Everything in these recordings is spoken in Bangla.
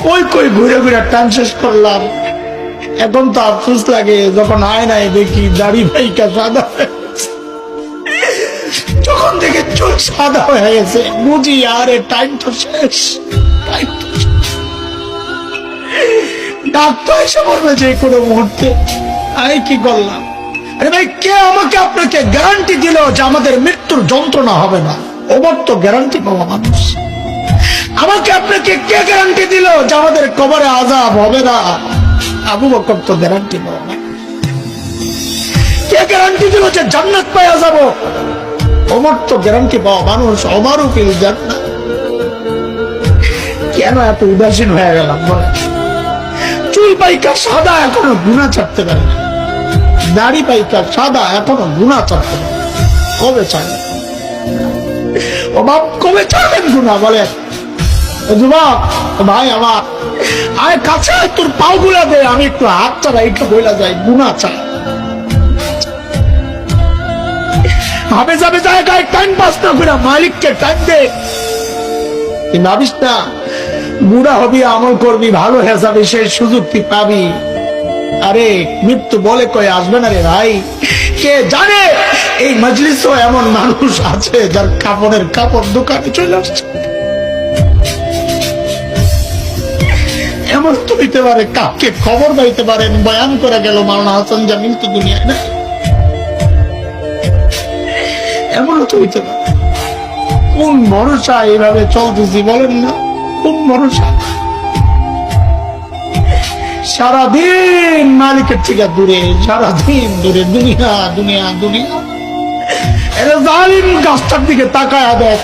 কই কই ঘুরে ঘুরে টান শেষ করলাম। এখন তো আফসোস লাগে যখন আয়নায় দেখি দাড়ি ভাইকা সাদা যখন দেখে চুল সাদা হয়ে গেছে বুঝি আরে টাইম তো শেষ, টাইম তো শেষ। ডাক্তার এসে বলবে যে কোনো মুহূর্তে। আমি কি করলাম? আরে ভাই, কে আমাকে আপনাকে গ্যারান্টি দিল যে আমাদের মৃত্যুর যন্ত্রণা হবে না? ওবার তো গ্যারান্টি পাওয়া মানুষ। আমাকে আপনাকে কে গ্যারান্টি দিল যে আমাদের কবরে আযাব হবে না? আবু বকর তো গ্যারান্টি পাওয়া না। কে গ্যারান্টি দিল যে জান্নাত পাওয়া যাব? ওমর তো গ্যারান্টি পাওয়া মানুষ। ওমরও ফিল জান্নাত। কেন এত উদাসীন হয়ে গেলাম? চুল পাইকা সাদা এখনো গুনাহ ছাড়তে পারে না, দাড়ি পাইকা সাদা এখনো গুনাহ ছাড়তে পারে। কবে ছাড়বে? ও বাপ, কবে ছাড়বেন গুনাহ বলেন? যুবক ভাই আমার, আয় কাছে তোর পাও গুলা দে, আমি একটু হাত চালা একটু বইলা যাই। গুনাহ ছাড় হবে যাবে জায়গায় টাইম পাস না করে মালিককে টাইম দে। কিন্তু ভাবিস না বুড়া হবি, আমল করবি, ভালো হয়ে যাবে, সেই সুযোগ তুই পাবি। আরে মৃত্যু বলে কয়ে আসবে না রে ভাই। কে জানে এই মজলিসও এমন মানুষ আছে যার কাপড়ের কাপড় দোকানে চলে আসছে। এমন তো হইতে পারে কাকে খবর পাইতে পারেন বয়ান করে গেল মাওলানা হাসান জামিল তো দুনিয়ায় না। এমনও তো হইতে পারে। কোন ভরসা এইভাবে চলতেছি বলেন না? কোন ভরসা? সারাদিন মালিকের থেকে দূরে, সারাদিন দূরে, দুনিয়া দুনিয়া দুনিয়া। এরা জালিম গাছটার দিকে তাকায় দেখ,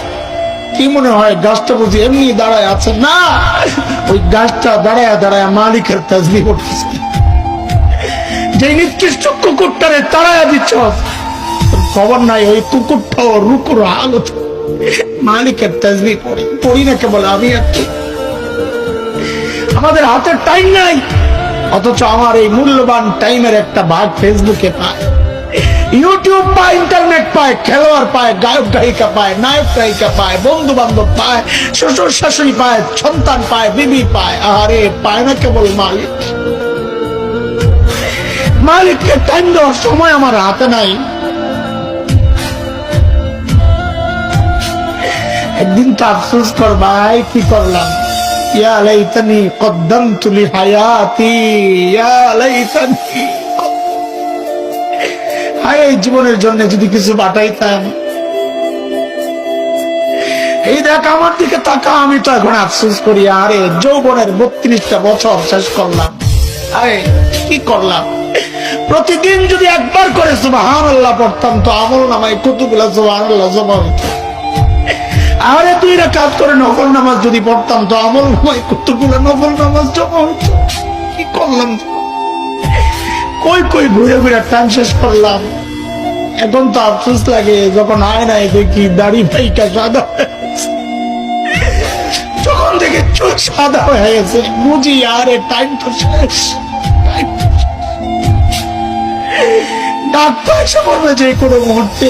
কি মনে হয় গাছটা বুঝি এমনি দাঁড়ায় আছে? না, ওই গাছটা দাঁড়ায় দাঁড়ায় মালিকের তাসবিহ করতেছে। যে নিকৃষ্ট কুকুরটারে তাড়ায়া দিচ্ছ, খবর নাই ওই কুকুরটাও রুকুর হালত মালিকের তাসবিহ পড়ে। পড়ি না কে বলে আমি একটু। আমাদের হাতে টাইম নাই, অথচ আমার এই মূল্যবান টাইমের একটা ভাগ ফেসবুকে পায়, ইউটিউব পায়, ইন্টারনেট পায়, খেলোয়াড় পায়, গায়ক গায়িকা পায়, নায়ক নায়িকা পায়, বন্ধু বান্ধব পায়, শ্বশুর শাশুড়ি পায়, সন্তান পায়, বিবি পায়। আরে পায় না কেবল মালিক। মালিককে টাইম দেওয়ার সময় আমার হাতে নাই। একদিন তো আফসোস কর ভাই, কি করলাম? ইয়া লাইতানি কদ্দামতু লিহায়াতি, ইয়া লাইতানি। হায়, এই জীবনের জন্য যদি কিছু বাটাইতাম। এই দেখ আমার দিকে তাকা, আমি তো এখন আফসোস করি। আরে যৌবনের 32টা বছর শেষ করলাম। আরে কি করলাম? প্রতিদিন যদি একবার করে সুবহানাল্লাহ পড়তাম তো আমল নামায় কতগুলা সুবহানাল্লাহ জমা হতো। আরে 2 রাকাত করে নফল নামাজ যদি পড়তাম তো আমল নামায় কতগুলা নফল নামাজ জমা হতো। কি করলাম? কই কই ঘুরে ঘুরে টান শেষ করলাম। এখন তো আফসোস লাগে যখন আয়নায় দেখি দাড়ি ভাইকা সাদা হয়ে গেছে, যখন দেখে চুল সাদা হয়ে গেছে বুঝি আরে টাইম তো শেষ, টাইম তো শেষ। ডাক্তার এসে বলবে যে কোনো মুহূর্তে।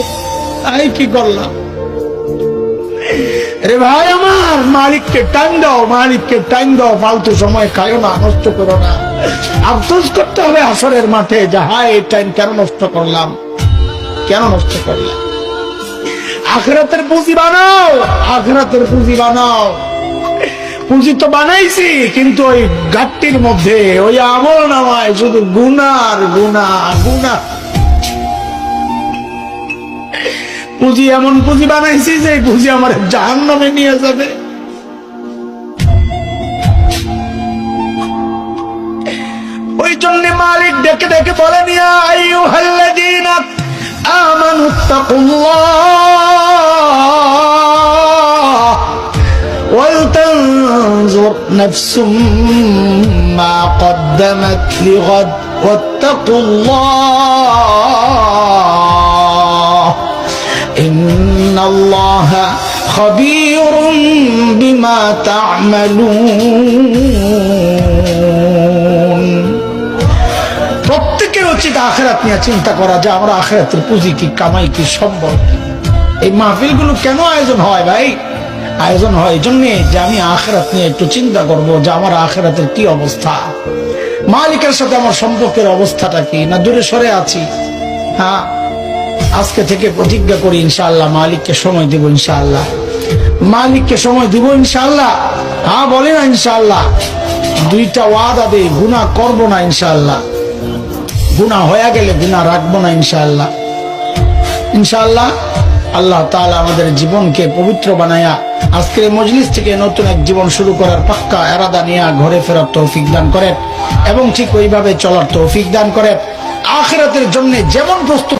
আমি কি করলাম? রে ভাই আমার, মালিককে টাইম দাও, মালিককে টাইম দাও। ফালতু সময় খায়ো না, নষ্ট করো না। আফসোস করতে হবে আসরের মাঠে যে হায় এই টাইম কেন নষ্ট করলাম, কেন নষ্ট করলাম। আখিরাতের পুঁজি বানাও, আখিরাতের পুঁজি বানাও। পুঁজি তো বানাইছি, কিন্তু ওই গাট্টির মধ্যে ওই আমল নামায় শুধু গুনার গুনা গুনা। পুঁজি এমন পুঁজি বানাইছি যে পুঁজি আমার জাহান্নামে নিয়ে যাবে। ওই জন্য মালিক ডেকে ডেকে বলেন, ইয়া আইয়ুহাল্লাযীনা আমানুত্তাকুল্লাহ ওয়ালতানজুর নাফসুম মা কদ্দামাত লিগাদ ওয়াত্তাকুল্লাহ ইন্নাল্লাহা খাবীরুম বিমা তা'মালুন। প্রত্যেকের উচিত আখিরাত নিয়ে চিন্তা করা, যে আমরা আখিরাতের পুঁজি কি, কামাই কি, সম্ভব। এই মাহফিলগুলো কেন আয়োজন হয় ভাই? আয়োজন হয় এই জন্যে যে আমি আখিরাত নিয়ে একটু চিন্তা করব যে আমার আখিরাতের কি অবস্থা, মালিকের সাথে আমার সম্পর্কের অবস্থাটা কি, না দূরে সরে আছি। হ্যাঁ, আজকে থেকে প্রতিজ্ঞা করি ইনশাআল্লাহ মালিককে সময় দিব, ইনশাআল্লাহ মালিককে সময় দিব ইনশাআল্লাহ। হ্যাঁ বলে না ইনশাআল্লাহ, দুইটা ওয়াদা দেই, গুনাহ করব না ইনশাআল্লাহ, গুনাহ হয়ে গেলে গুনাহ রাখবো না ইনশাআল্লাহ। ইনশাআল্লাহ আল্লাহ তাআলা আমাদের জীবনকে পবিত্র বানায়া আজকের এই মজলিস থেকে নতুন এক জীবন শুরু করার পাক্কা ইরাদা নিয়ে ঘরে ফেরার তৌফিক দান করেন এবং ঠিক ওইভাবে চলার তৌফিক দান করেন। আখিরাতের জন্য যেমন প্রস্তুত